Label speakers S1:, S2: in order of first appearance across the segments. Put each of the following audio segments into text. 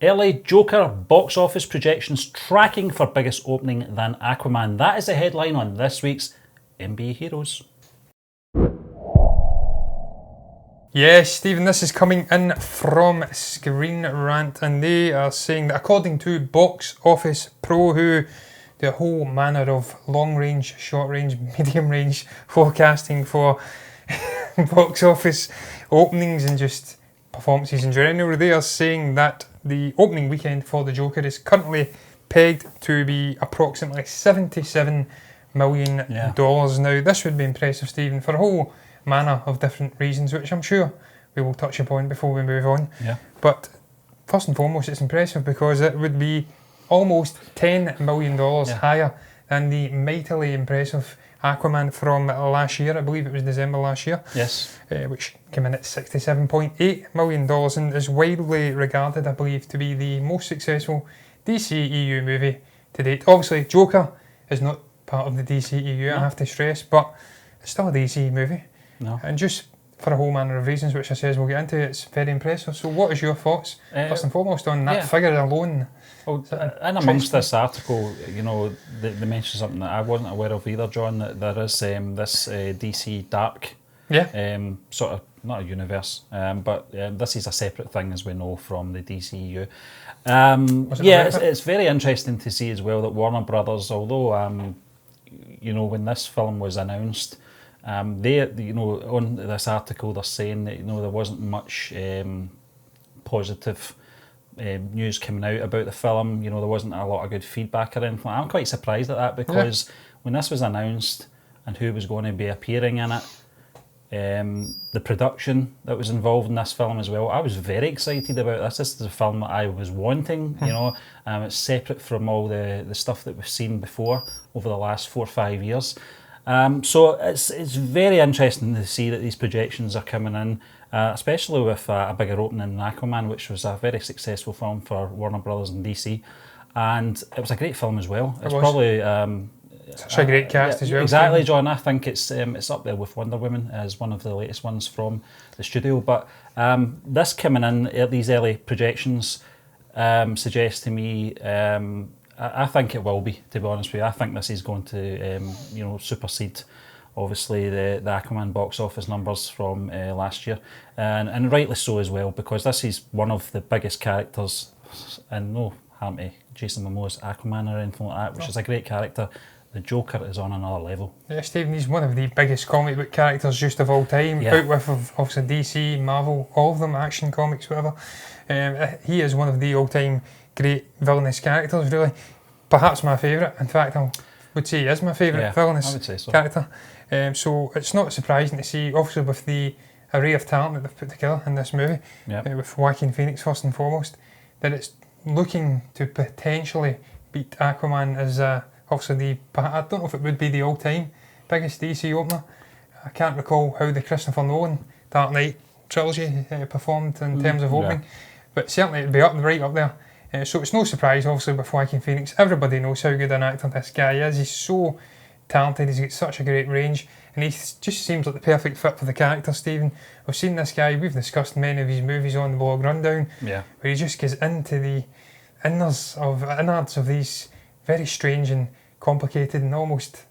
S1: LA Joker box office projections tracking for biggest opening than Aquaman. That is the headline on this week's MBE Heroes.
S2: Yes, Stephen, this is coming in from Screen Rant, and they are saying that according to Box Office Pro, who do a whole manner of long range, short range, medium range forecasting for box office openings and just performances in general, they are saying that the opening weekend for the Joker is currently pegged to be approximately $77 million. Now, this would be impressive, Stephen, for a whole manner of different reasons, which I'm sure we will touch upon before we move on. But first and foremost, it's impressive because it would be almost $10 million higher than the mightily impressive Aquaman from last year. I believe it was December last year. Which came in at $67.8 million and is widely regarded, I believe, to be the most successful DCEU movie to date. Obviously, Joker is not part of the DCEU, I have to stress, but it's still a DC movie. And just for a whole manner of reasons, which I says we'll get into, it's very impressive. So what is your thoughts, first and foremost, on that figure alone?
S1: Well, and amongst this article, you know, they mention something that I wasn't aware of either, John, that there is this DC Dark sort of, not a universe, but this is a separate thing, as we know, from the DCU. It's very interesting to see as well that Warner Brothers, although, you know, when this film was announced, they, you know, on this article they're saying that, you know, there wasn't much positive news coming out about the film. You know, there wasn't a lot of good feedback or anything. I'm quite surprised at that because when this was announced and who was going to be appearing in it, the production that was involved in this film as well, I was very excited about this. This is a film that I was wanting, you know. It's separate from all the stuff that we've seen before over the last 4 or 5 years. So it's very interesting to see that these projections are coming in, especially with a bigger opening than Aquaman, which was a very successful film for Warner Brothers and DC. And it was a great film as well. It's probably...
S2: such a great cast as well.
S1: Exactly, John. I think it's up there with Wonder Woman as one of the latest ones from the studio. But this coming in at these early projections suggests to me, I think it will be, to be honest with you. I think this is going to, you know, supersede, obviously, the Aquaman box office numbers from last year, and rightly so as well, because this is one of the biggest characters, and no harm to Jason Momoa's Aquaman or anything like that, which is a great character. The Joker is on another level. Yeah,
S2: Stephen, he's one of the biggest comic book characters just of all time, out with obviously DC, Marvel, all of them, Action Comics, whatever. He is one of the all-time great villainous characters, really. Perhaps my favourite. In fact, I would say he is my favourite villainous character. So it's not surprising to see, obviously, with the array of talent that they've put together in this movie, with Joaquin Phoenix first and foremost, that it's looking to potentially beat Aquaman as obviously I don't know if it would be the all-time biggest DC opener. I can't recall how the Christopher Nolan Dark Knight trilogy performed in terms of opening, but certainly it'd be right up there. So it's no surprise, obviously, with Joaquin Phoenix. Everybody knows how good an actor this guy is. He's so talented, he's got such a great range, and he just seems like the perfect fit for the character, Stephen. We've seen this guy, we've discussed many of his movies on the blog Rundown, where he just goes into the innards of these very strange and complicated and almost,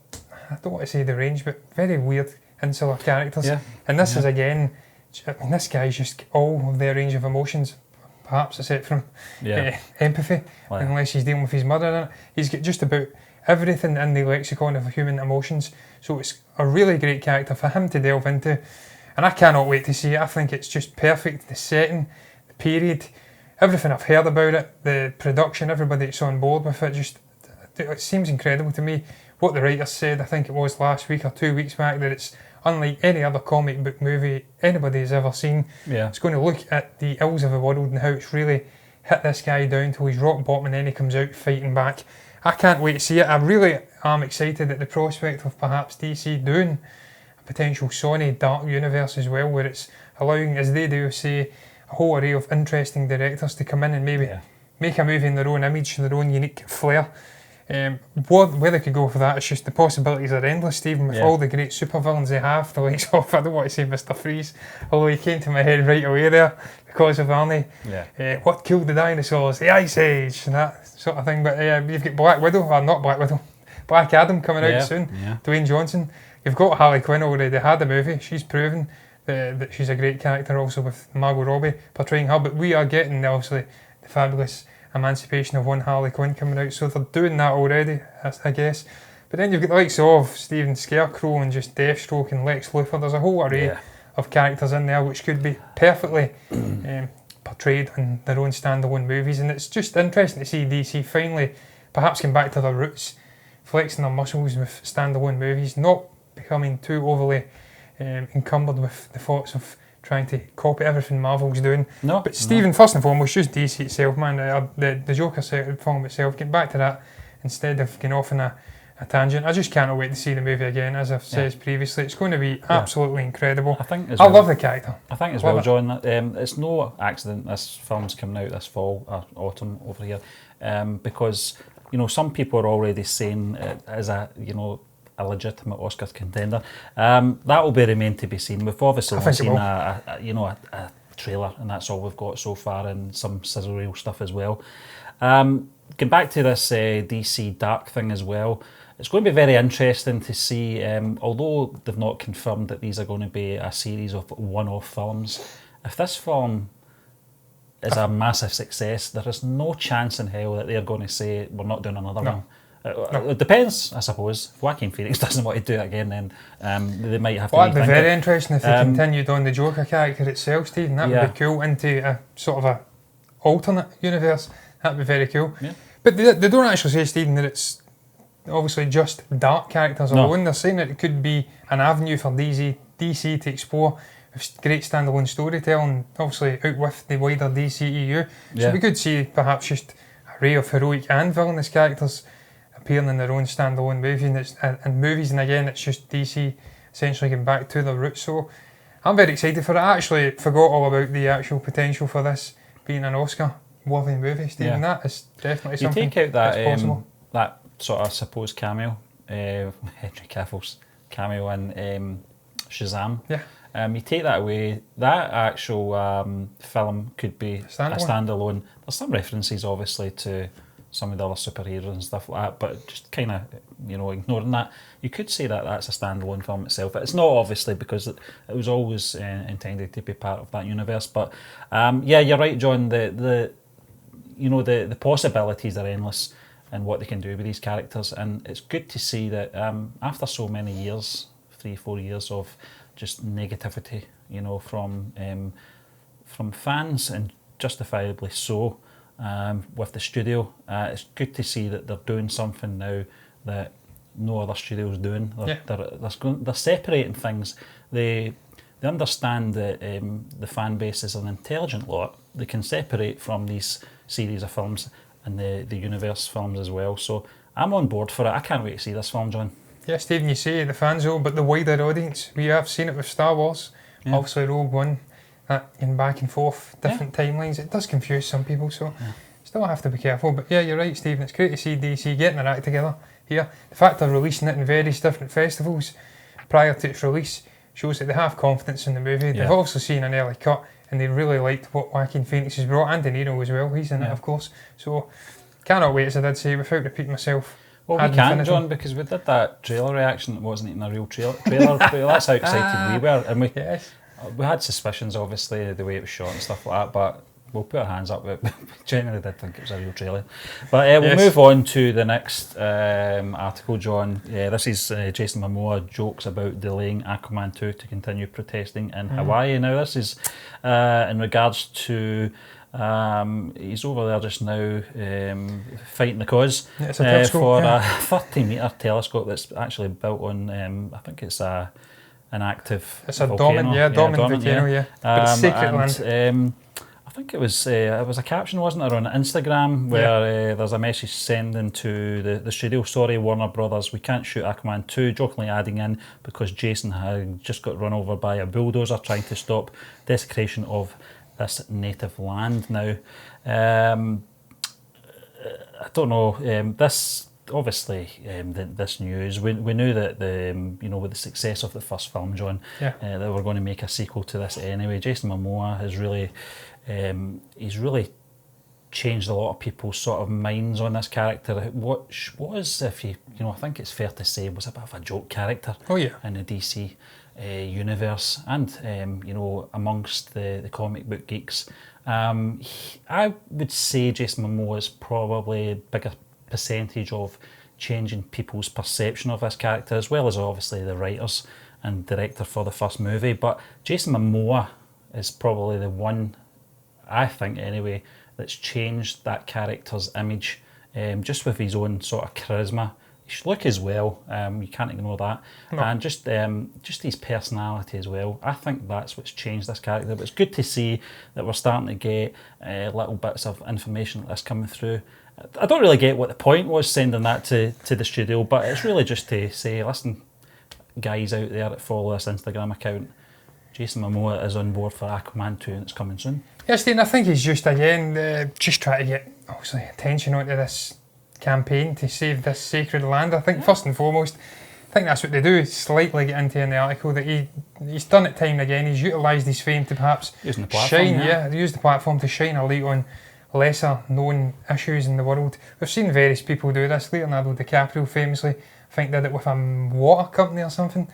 S2: I don't want to say deranged, but very weird insular characters. And this is, again, I mean, this guy's just all of their range of emotions, perhaps except from empathy, unless he's dealing with his mother in it. He's got just about everything in the lexicon of human emotions. So it's a really great character for him to delve into. And I cannot wait to see it. I think it's just perfect. The setting, the period, everything I've heard about it, the production, everybody that's on board with it, just it seems incredible to me. What the writer said, I think it was last week or 2 weeks back, that it's unlike any other comic book movie anybody has ever seen. It's going to look at the ills of the world and how it's really hit this guy down till he's rock bottom, and then he comes out fighting back. I can't wait to see it. I really am excited at the prospect of perhaps DC doing a potential Sony Dark Universe as well, where it's allowing, as they do say, a whole array of interesting directors to come in and maybe make a movie in their own image, their own unique flair. Where they could go for that, it's just the possibilities are endless, Stephen, with all the great supervillains they have, the likes of, I don't want to say Mr. Freeze, although he came to my head right away there because of Arnie. What killed the dinosaurs? The Ice Age, and that sort of thing. But you've got Black Widow, or not Black Widow, Black Adam coming out soon, Dwayne Johnson. You've got Harley Quinn already had a movie, she's proven that she's a great character, also with Margot Robbie portraying her, but we are getting obviously the fabulous emancipation of one Harley Quinn coming out, so they're doing that already, I guess. But then you've got the likes of Steven Scarecrow and just Deathstroke and Lex Luthor. There's a whole array of characters in there which could be perfectly portrayed in their own standalone movies, and it's just interesting to see DC finally perhaps come back to their roots, flexing their muscles with standalone movies, not becoming too overly encumbered with the thoughts of trying to copy everything Marvel's doing. But Stephen, first and foremost, just DC itself, man. The Joker film itself, getting back to that instead of getting off on a tangent. I just can't wait to see the movie again. As I've said previously, it's going to be absolutely incredible. I love the character.
S1: I think as well, John, it's no accident this film's coming out this fall or autumn over here, because some people are already saying it as a legitimate Oscar contender. That will be remain to be seen. We've obviously only seen a trailer, and that's all we've got so far, and some sizzle reel stuff as well. Going back to this DC Dark thing as well, it's going to be very interesting to see, although they've not confirmed that these are going to be a series of one-off films, if this film is a massive success, there is no chance in hell that they're going to say, we're not doing another one. It depends, I suppose. If Joaquin Phoenix doesn't want to do it again, then they might have to
S2: That'd be very interesting if they continued on the Joker character itself, Stephen. That would be cool, into a sort of a alternate universe. That'd be very cool. But they don't actually say, Stephen, that it's obviously just dark characters alone. They're saying that it could be an avenue for DC to explore great standalone storytelling, obviously out with the wider DCEU. So we could see perhaps just a array of heroic and villainous characters appearing in their own standalone movies, and again it's just DC essentially getting back to their roots. So I'm very excited for it. I actually forgot all about the actual potential for this being an Oscar-worthy movie, Stephen. That is definitely something
S1: you take out
S2: that's possible.
S1: That sort of supposed cameo, Henry Cavill's cameo in Shazam. You take that away, that actual film could be a standalone. There's some references obviously to some of the other superheroes and stuff like that, but just kind of, ignoring that, you could say that that's a standalone film itself. It's not, obviously, because it was always intended to be part of that universe. But you're right, John. The possibilities are endless in what they can do with these characters, and it's good to see that after so many years, 3-4 years of just negativity, from fans, and justifiably so. With the studio, it's good to see that they're doing something now that no other studio's doing. They're separating things. They understand that the fan base is an intelligent lot. They can separate from these series of films and the universe films as well. So I'm on board for it. I can't wait to see this film, John.
S2: Yeah, Stephen, you say the fans will, but the wider audience. We have seen it with Star Wars, obviously Rogue One. In back and forth, different timelines. It does confuse some people, so still have to be careful. But yeah, you're right, Stephen. It's great to see DC getting their act together here. The fact they're releasing it in various different festivals prior to its release shows that they have confidence in the movie. They've also seen an early cut, and they really liked what Joaquin Phoenix has brought, and De Niro as well. He's in it, of course. So cannot wait, as I did say, without repeating myself.
S1: Well, we can't, John, because we did that trailer reaction. It wasn't even a real trailer. That's how excited we were, and we had suspicions, obviously, the way it was shot and stuff like that, but we'll put our hands up. We genuinely did think it was a real trailer. But we'll move on to the next article, John. This is Jason Momoa jokes about delaying Aquaman 2 to continue protesting in Hawaii. Now, this is in regards to... he's over there just now fighting the cause for a 30-metre telescope that's actually built on, I think it's an active volcano. Dormant volcano, but it's sacred land. I think it was a caption, wasn't there, on Instagram, where there's a message sending to the studio, sorry Warner Brothers, we can't shoot Aquaman 2, jokingly adding in, because Jason had just got run over by a bulldozer trying to stop desecration of this native land. Now, I don't know, this obviously this news, we knew that with the success of the first film, John, that we're going to make a sequel to this anyway. Jason Momoa has really, he's really changed a lot of people's sort of minds on this character. What was, if I think it's fair to say, was a bit of a joke character.
S2: Oh yeah.
S1: In the DC universe and amongst the comic book geeks. I would say Jason Momoa is probably a bigger percentage of changing people's perception of this character, as well as obviously the writers and director for the first movie. But Jason Momoa is probably the one, I think anyway, that's changed that character's image, just with his own sort of charisma. His look as well, you can't ignore that, no. And just his personality as well. I think that's what's changed this character. But it's good to see that we're starting to get little bits of information like this coming through. I don't really get what the point was sending that to the studio, but it's really just to say, listen, guys out there that follow this Instagram account, Jason Momoa is on board for Aquaman 2 and it's coming soon.
S2: Yes, Dean, I think he's just again just trying to get obviously attention onto this campaign to save this sacred land. I think first and foremost, I think that's what they do, slightly get into in the article that he's done it time and again. He's utilised his fame to perhaps
S1: using the platform,
S2: use the platform to shine a light on lesser known issues in the world. We've seen various people do this. Leonardo DiCaprio famously, I think, did it with a water company or something,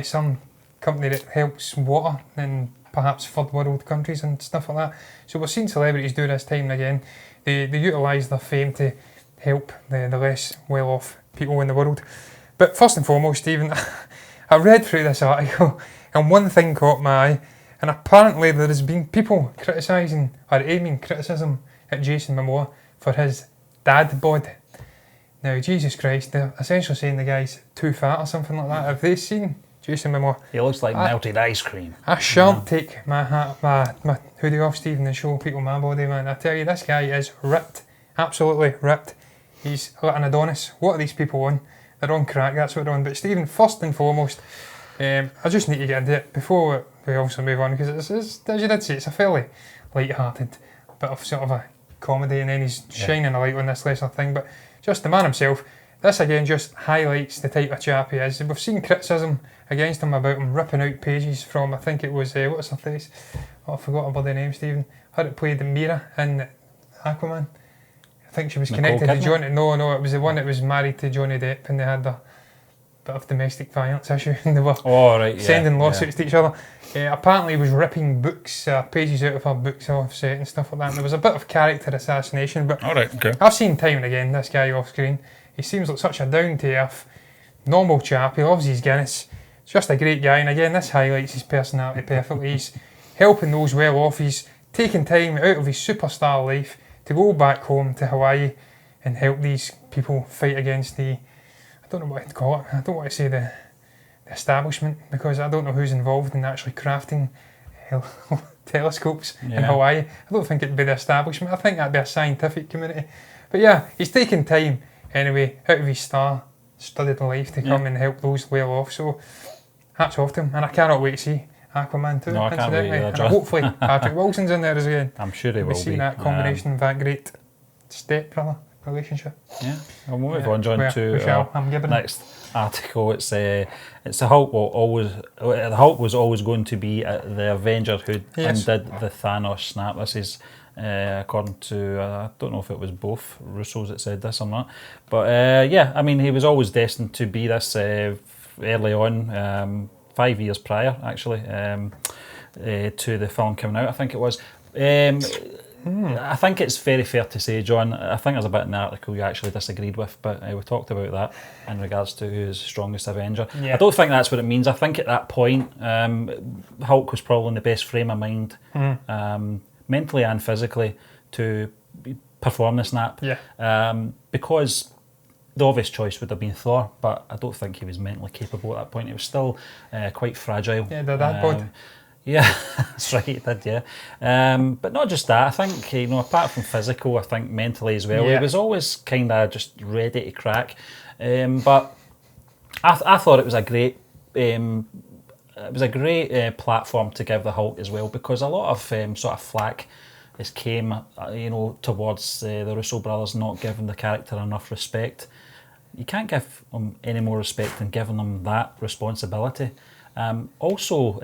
S2: some company that helps water in perhaps third world countries and stuff like that. So we've seen celebrities do this time and again. They utilise their fame to help the less well-off people in the world. But first and foremost, Stephen, I read through this article and one thing caught my eye, and apparently there has been people criticising or aiming criticism at Jason Momoa for his dad bod. Now, Jesus Christ, they're essentially saying the guy's too fat or something like that. Have they seen Jason Momoa?
S1: He looks like melted ice cream.
S2: I shan't take my hoodie off, Stephen, and show people my body, man. I tell you, this guy is ripped, absolutely ripped. He's like an Adonis. What are these people on? They're on crack, that's what they're on. But Stephen, first and foremost, I just need to get into it before we obviously move on, because it's, as you did say, it's a fairly light-hearted bit of sort of a comedy, and then he's shining a light on this lesser thing. But just the man himself, this again just highlights the type of chap he is. We've seen criticism against him about him ripping out pages from, I think it was, what's her face? Oh, I forgot about the name, Stephen. Her that played Mira in Aquaman. I think she was connected to Johnny. No, it was the one that was married to Johnny Depp, and they had a bit of domestic violence issue, and they were sending lawsuits to each other. Apparently he was ripping books, pages out of her books off set and stuff like that, and there was a bit of character assassination, but I've seen time and again this guy off screen. He seems like such a down-to-earth, normal chap. He loves his Guinness. He's just a great guy, and again this highlights his personality perfectly. He's helping those well-off. He's taking time out of his superstar life to go back home to Hawaii and help these people fight against I don't know what to call it. I don't want to say the establishment, because I don't know who's involved in actually crafting telescopes in Hawaii. I don't think it'd be the establishment. I think that'd be a scientific community. But yeah, he's taking time anyway out of his star-studded life to come and help those well off. So hats off to him, and I cannot wait to see Aquaman 2,
S1: no, I can't wait either,
S2: and hopefully Patrick Wilson's in there as well.
S1: I'm sure he will be.
S2: We've seen that combination of that great step-brother relationship.
S1: Yeah, we'll move on, John, to our next article. It's the Hulk the Hulk was always going to be the Avenger who undid the Thanos snap. This is according to, I don't know if it was both Russos that said this or not, but I mean, he was always destined to be this early on, 5 years prior actually, to the film coming out, I think it was. I think it's very fair to say, John, I think there's a bit in the article you actually disagreed with, but we talked about that in regards to who's the strongest Avenger. I don't think that's what it means. I think at that point, Hulk was probably in the best frame of mind, mentally and physically, to perform the snap. Because the obvious choice would have been Thor, but I don't think he was mentally capable at that point. He was still quite fragile.
S2: Yeah, that point.
S1: Yeah, that's right, he did, but not just that, I think, apart from physical, I think mentally as well, he was always kind of just ready to crack. But I thought it was a great platform to give the Hulk as well, because a lot of sort of flack has came, towards the Russo brothers not giving the character enough respect. you can't give him any more respect than giving him that responsibility. Also,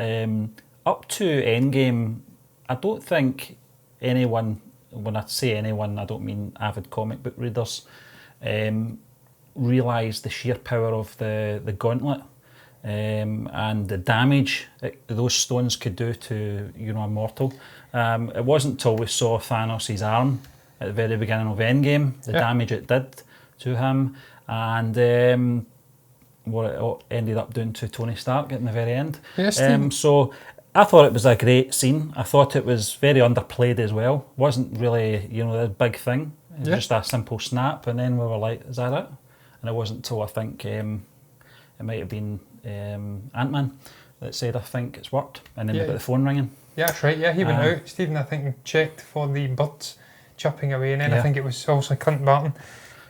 S1: up to Endgame, I don't think anyone, when I say anyone, I don't mean avid comic book readers, realised the sheer power of the gauntlet and the damage those stones could do to, you know, a mortal. It wasn't until we saw Thanos' arm at the very beginning of Endgame, the damage it did to him, and what it ended up doing to Tony Stark in the very end.
S2: Yes,
S1: so I thought it was a great scene. I thought it was very underplayed as well. Wasn't really, you know, the big thing. It was just a simple snap, and then we were like, is that it? And it wasn't until I think it might have been Ant-Man that said, I think it's worked, and then they got the phone ringing.
S2: Yeah, that's right. Yeah, he went out, Stephen, I think, and checked for the birds chirping away, and then I think it was also Clint Barton,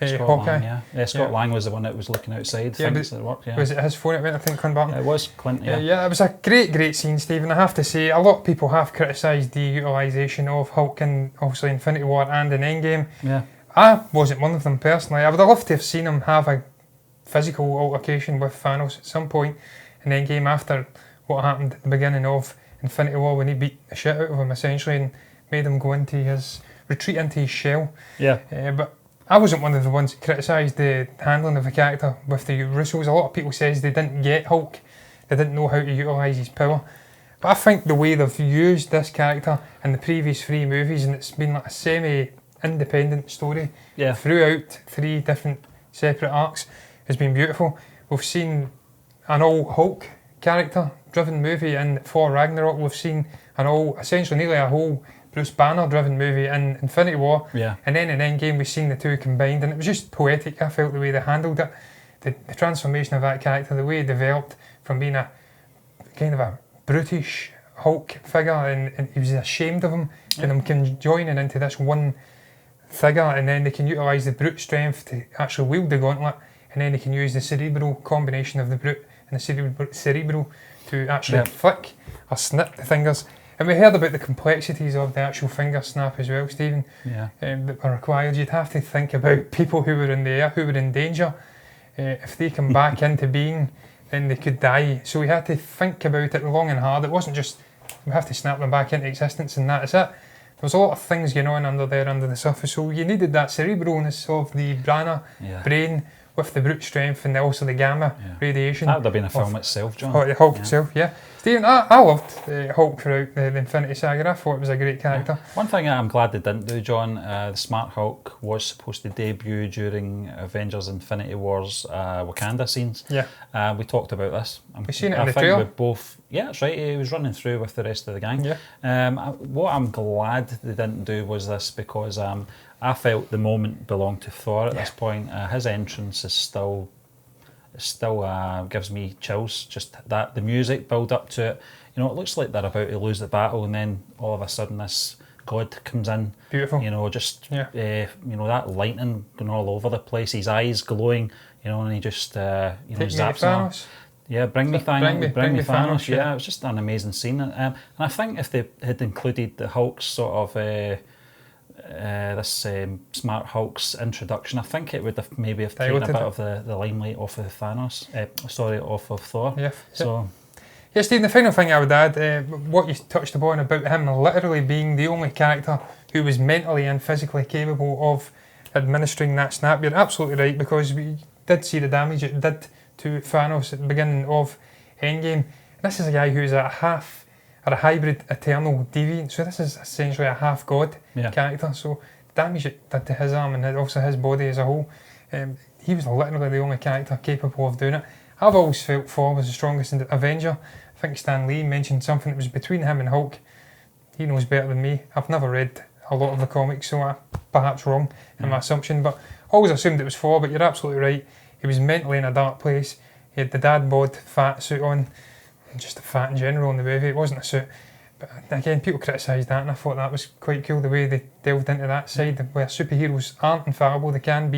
S2: Hawkeye.
S1: Scott Lang was the one that was looking outside. Thinks that it worked,
S2: Was it his phone it went, I think, Clint Barton?
S1: It was Clint,
S2: yeah, it was a great scene, Stephen. I have to say, a lot of people have criticised the utilisation of Hulk in, obviously, Infinity War and in Endgame.
S1: Yeah.
S2: I wasn't one of them personally. I would have loved to have seen him have a physical altercation with Thanos at some point in Endgame after what happened at the beginning of Infinity War when he beat the shit out of him essentially and made him go into his retreat into his shell.
S1: Yeah.
S2: But I wasn't one of the ones that criticised the handling of the character with the Russos. A lot of people says they didn't get Hulk, they didn't know how to utilise his power. But I think the way they've used this character in the previous 3 movies, and it's been like a semi-independent story throughout 3 different separate arcs, has been beautiful. We've seen an all Hulk character driven movie in Thor Ragnarok. We've seen an all, essentially nearly a whole Bruce Banner driven movie in Infinity War. And then in Endgame we've seen the 2 combined, and it was just poetic. I felt the way they handled it, the transformation of that character, the way he developed from being a kind of a brutish Hulk figure, and he was ashamed of him, and them joining into this one figure, and then they can utilise the brute strength to actually wield the gauntlet, and then they can use the cerebral combination of the brute and the cerebral to actually flick or snip the fingers. And we heard about the complexities of the actual finger snap as well, Stephen, that were required. You'd have to think about people who were in the air, who were in danger. If they come back into being, then they could die. So we had to think about it long and hard. It wasn't just, we have to snap them back into existence and that is it. There was a lot of things going on under the surface. So you needed that cerebralness of the Branagh brain with the brute strength and also the gamma radiation.
S1: That would have been a film itself, John.
S2: Oh, the Hulk itself, Stephen, I loved Hulk throughout the Infinity Saga. I thought it was a great character.
S1: One thing I'm glad they didn't do, John, the Smart Hulk was supposed to debut during Avengers Infinity War's Wakanda scenes. We talked about this.
S2: We've seen it in the trailer.
S1: That's right, he was running through with the rest of the gang. What I'm glad they didn't do was this, because I felt the moment belonged to Thor at this point. His entrance is still gives me chills. Just that the music build up to it. You know, it looks like they're about to lose the battle, and then all of a sudden this god comes in.
S2: Beautiful.
S1: You know, just you know, that lightning going all over the place. His eyes glowing. You know, and he just zaps him. Yeah, bring me Thanos. Yeah, it was just an amazing scene. And I think if they had included the Hulk's sort of this Smart Hulk's introduction, I think it would have maybe taken a bit of the limelight off of Thanos. Off of Thor. Yeah, Stephen, the final thing I would add, what you touched upon about him literally being the only character who was mentally and physically capable of administering that snap. You're absolutely right, because we did see the damage it did to Thanos at the beginning of Endgame. This is a guy who's a hybrid eternal deviant, so this is essentially a half god character. So the damage it did to his arm and also his body as a whole, he was literally the only character capable of doing it. I've always felt Thor was the strongest in the Avenger. I think Stan Lee mentioned something that was between him and Hulk. He knows better than me. I've never read a lot of the comics, so I'm perhaps wrong in my assumption, but always assumed it was Thor. But you're absolutely right. He was mentally in a dark place. He had the dad bod fat suit on, and just the fat in general in the movie. It wasn't a suit. But again, people criticised that, and I thought that was quite cool, the way they delved into that side where superheroes aren't infallible. They can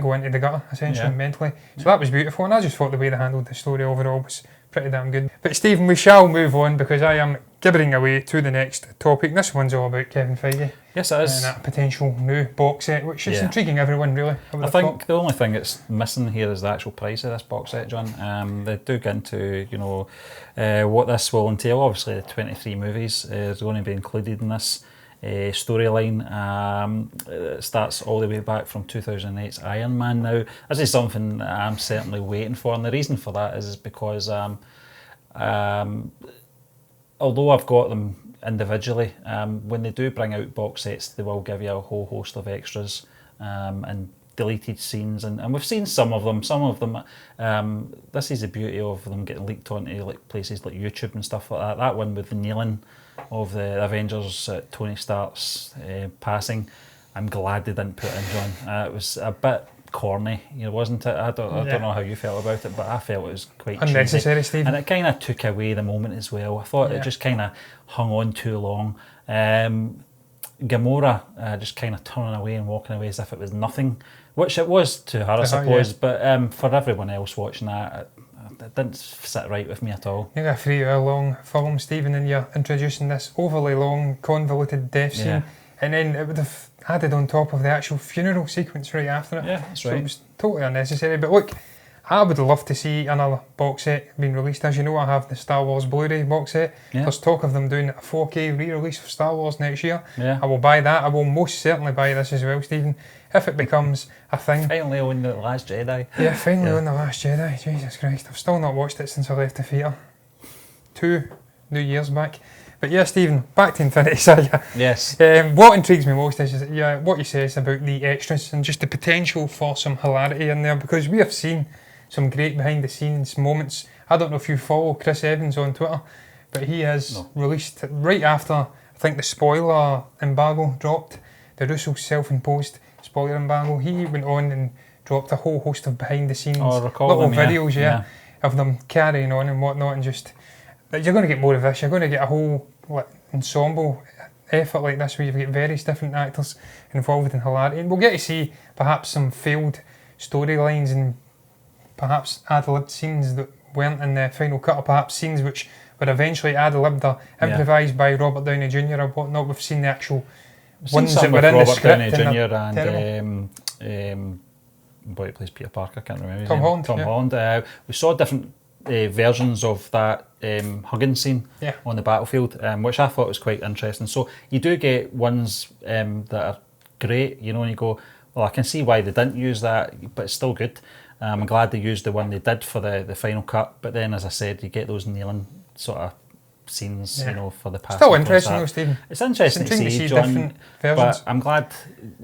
S1: go into the gutter, essentially, mentally. So that was beautiful, and I just thought the way they handled the story overall was pretty damn good. But Stephen, we shall move on, because I am
S2: gibbering away to the next topic. This one's all about Kevin Feige.
S1: Yes, it is.
S2: And that potential new box set, which is intriguing everyone, really.
S1: I think the only thing that's missing here is the actual price of this box set, John. They do get into, what this will entail. Obviously, the 23 movies is going to be included in this storyline. It starts all the way back from 2008's Iron Man. Now, this is something that I'm certainly waiting for, and the reason for that is because although I've got them individually, when they do bring out box sets, they will give you a whole host of extras and deleted scenes, and we've seen some of them. This is the beauty of them getting leaked onto places like YouTube and stuff like that. That one with the kneeling of the Avengers, Tony Stark's passing, I'm glad they didn't put it in, John. It was a bit corny, wasn't it? I don't know how you felt about it, but I felt it was quite
S2: unnecessary,
S1: cheesy.
S2: Steve.
S1: And it kind of took away the moment as well. I thought it just kind of hung on too long. Gamora just kind of turning away and walking away as if it was nothing, which it was to her, I suppose. But for everyone else watching that, it didn't sit right with me at all.
S2: You got a 3-hour-long film, Stephen, and you're introducing this overly long, convoluted death scene, and then it would have added on top of the actual funeral sequence right after it.
S1: Yeah, that's
S2: so
S1: right.
S2: It was totally unnecessary. But look, I would love to see another box set being released. As you know, I have the Star Wars Blu-ray box set.
S1: Yeah.
S2: There's talk of them doing a 4K re-release of Star Wars next year.
S1: Yeah.
S2: I will buy that. I will most certainly buy this as well, Stephen, if it becomes a thing.
S1: Finally on The Last Jedi.
S2: Yeah, finally on The Last Jedi. Jesus Christ, I've still not watched it since I left the theatre 2 New Years back. But yeah, Stephen, back to Infinity Saga.
S1: Yes.
S2: What intrigues me most is what you says about the extras and just the potential for some hilarity in there, because we have seen some great behind the scenes moments. I don't know if you follow Chris Evans on Twitter, but he has released right after, I think, the spoiler embargo dropped, the Russo self-imposed spoiler embargo. He went on and dropped a whole host of behind the scenes little videos of them carrying on and whatnot, and just you're going to get more of this. You're going to get a whole ensemble effort like this where you've got various different actors involved in hilarity, and we'll get to see perhaps some failed storylines and perhaps ad-libbed scenes that weren't in the final cut, or perhaps scenes which were eventually ad-libbed or improvised by Robert Downey Jr. or whatnot. We've seen the actual ones that were in the script.
S1: Robert Downey Jr. and boy who plays Peter Parker, I can't remember his name. Tom Holland. We saw different versions of that hugging scene on the battlefield, which I thought was quite interesting. So you do get ones that are great, and you go, well, I can see why they didn't use that, but it's still good. I'm glad they used the one they did for the final cut, but then, as I said, you get those kneeling sort of scenes, for the past.
S2: Still interesting though, Stephen.
S1: It's interesting to see, John,
S2: different versions.
S1: But I'm glad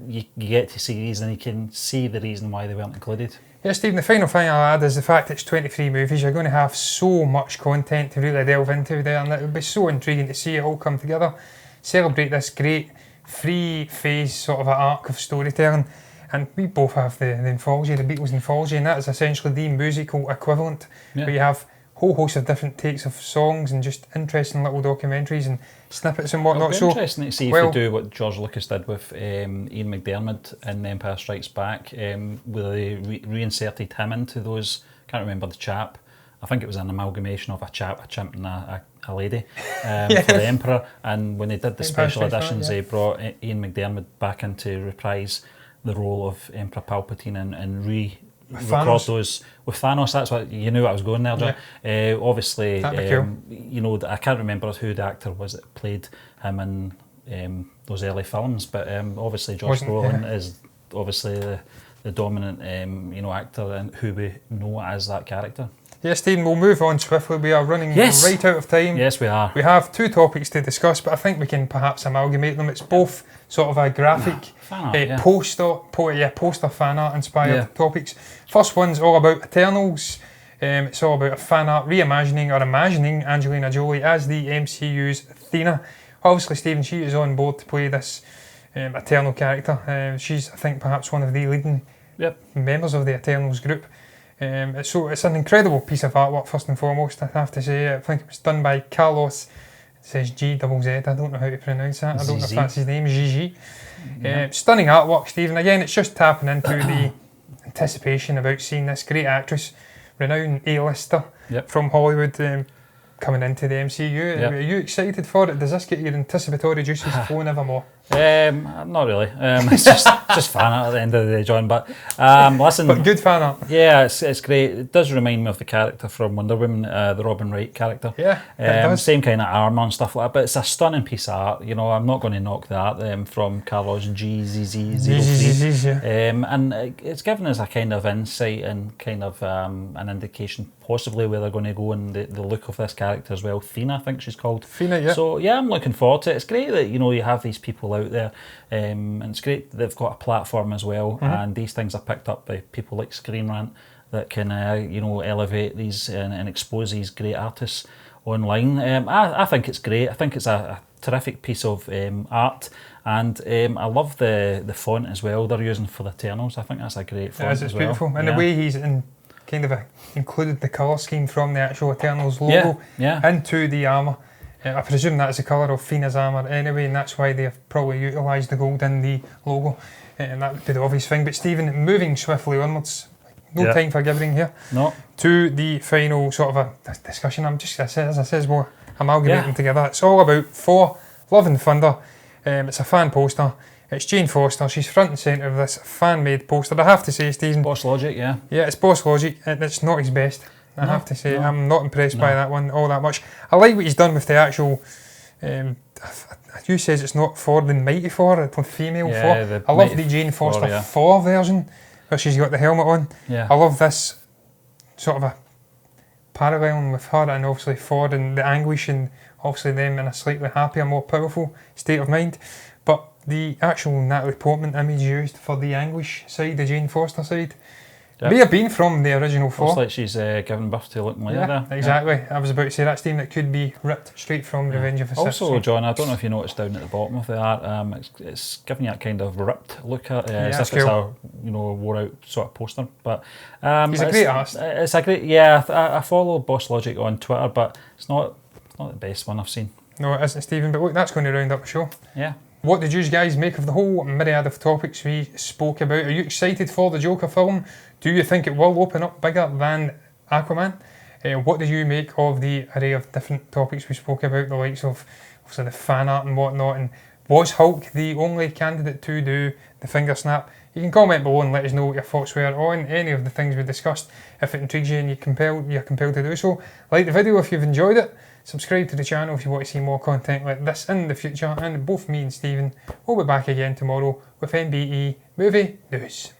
S1: you get to see these and you can see the reason why they weren't included.
S2: Yeah, Stephen, the final thing I'll add is the fact it's 23 movies. You're going to have so much content to really delve into there, and it would be so intriguing to see it all come together, celebrate this great three-phase sort of arc of storytelling. And we both have the anthology, the Beatles anthology, and that is essentially the musical equivalent, where you have a whole host of different takes of songs and just interesting little documentaries and snippets and whatnot.
S1: It'll be interesting to see if they do what George Lucas did with Ian McDiarmid in The Empire Strikes Back, where they reinserted him into those. I can't remember the chap. I think it was an amalgamation of a chimp and a lady for the Emperor. And when they did the special editions, they brought Ian McDiarmid back in to reprise the role of Emperor Palpatine and record those with Thanos. That's what you knew I was going there, John. Obviously, cool. I can't remember who the actor was that played him in those early films, but obviously Josh Brolin is obviously the dominant actor and who we know as that character. Yes, Stephen, we'll move on swiftly. We are running right out of time. Yes, we are. We have 2 topics to discuss, but I think we can perhaps amalgamate them. It's both sort of a graphic poster fan art inspired topics. First one's all about Eternals. It's all about a fan art reimagining or imagining Angelina Jolie as the MCU's Thena. Obviously, Stephen, she is on board to play this Eternal character. She's, I think, perhaps one of the leading members of the Eternals group. So it's an incredible piece of artwork, first and foremost, I have to say. I think it was done by Carlos, it says GZZ, I don't know how to pronounce that, I don't know if that's his name, GG. Stunning artwork, Stephen. Again, it's just tapping into the anticipation about seeing this great actress, renowned A-lister from Hollywood,
S2: coming into the MCU. Are you excited for it? Does this get your anticipatory juices flowing ever more?
S1: Not really. It's just fan art at the end of the day, John. But listen,
S2: but good fan art.
S1: Yeah, it's great. It does remind me of the character from Wonder Woman, the Robin Wright character.
S2: Yeah, it does.
S1: Same kind of armour and stuff like that. But it's a stunning piece of art. You know, I'm not going to knock the art from Carlos GZZ03. And it's given us a kind of insight and kind of an indication possibly where they're going to go and the look of this character as well. Thena, I think she's called.
S2: Thena, yeah.
S1: So yeah, I'm looking forward to it. It's great that you have these people out there, and it's great that they've got a platform as well. And these things are picked up by people like Screen Rant that can elevate these and expose these great artists online. I think it's great. I think it's a terrific piece of art, and I love the font as well they're using for the Eternals. I think that's a great font as well.
S2: It's beautiful, and the way he's included the colour scheme from the actual Eternals logo into the armour. I presume that's the colour of Thena's armour anyway, and that's why they've probably utilised the gold in the logo, and that would be the obvious thing. But Stephen, moving swiftly onwards, no time for gibbering here, to the final sort of a discussion. I'm just, as I says, we're amalgamating together. It's all about Thor, Love and Thunder. It's a fan poster. It's Jane Foster. She's front and centre of this fan-made poster. I have to say, Stephen.
S1: Boss Logic, yeah. Yeah,
S2: it's Boss Logic, and it's not his best. I have to say, I'm not impressed by that one all that much. I like what he's done with the actual. You says it's not Thor the Mighty Thor, it's with female Thor. I love the Jane Foster Thor version, where she's got the helmet on. Yeah. I love this sort of a paralleling with her and obviously Thor and the anguish and obviously them in a slightly happier, more powerful state of mind. But the actual Natalie Portman image used for the anguish side, the Jane Foster side, may have been from the original Thor.
S1: Looks like she's given birth to looking like there.
S2: Exactly. Yeah. I was about to say that, Stephen, it could be ripped straight from Revenge of the Sith.
S1: Also, John, I don't know if you noticed down at the bottom of the art, it's giving you that kind of ripped look at as if it's a wore out sort of poster. But
S2: he's a great artist.
S1: It's a great, I follow Boss Logic on Twitter, but it's not the best one I've seen.
S2: No, it isn't, Stephen. But look, that's going to round up the show.
S1: Yeah.
S2: What did you guys make of the whole myriad of topics we spoke about? Are you excited for the Joker film? Do you think it will open up bigger than Aquaman? What did you make of the array of different topics we spoke about, the likes of obviously the fan art and whatnot? And was Hulk the only candidate to do the finger snap? You can comment below and let us know what your thoughts were on any of the things we discussed. If it intrigues you and you're compelled to do so, like the video if you've enjoyed it. Subscribe to the channel if you want to see more content like this in the future, and both me and Stephen will be back again tomorrow with MBE Movie News.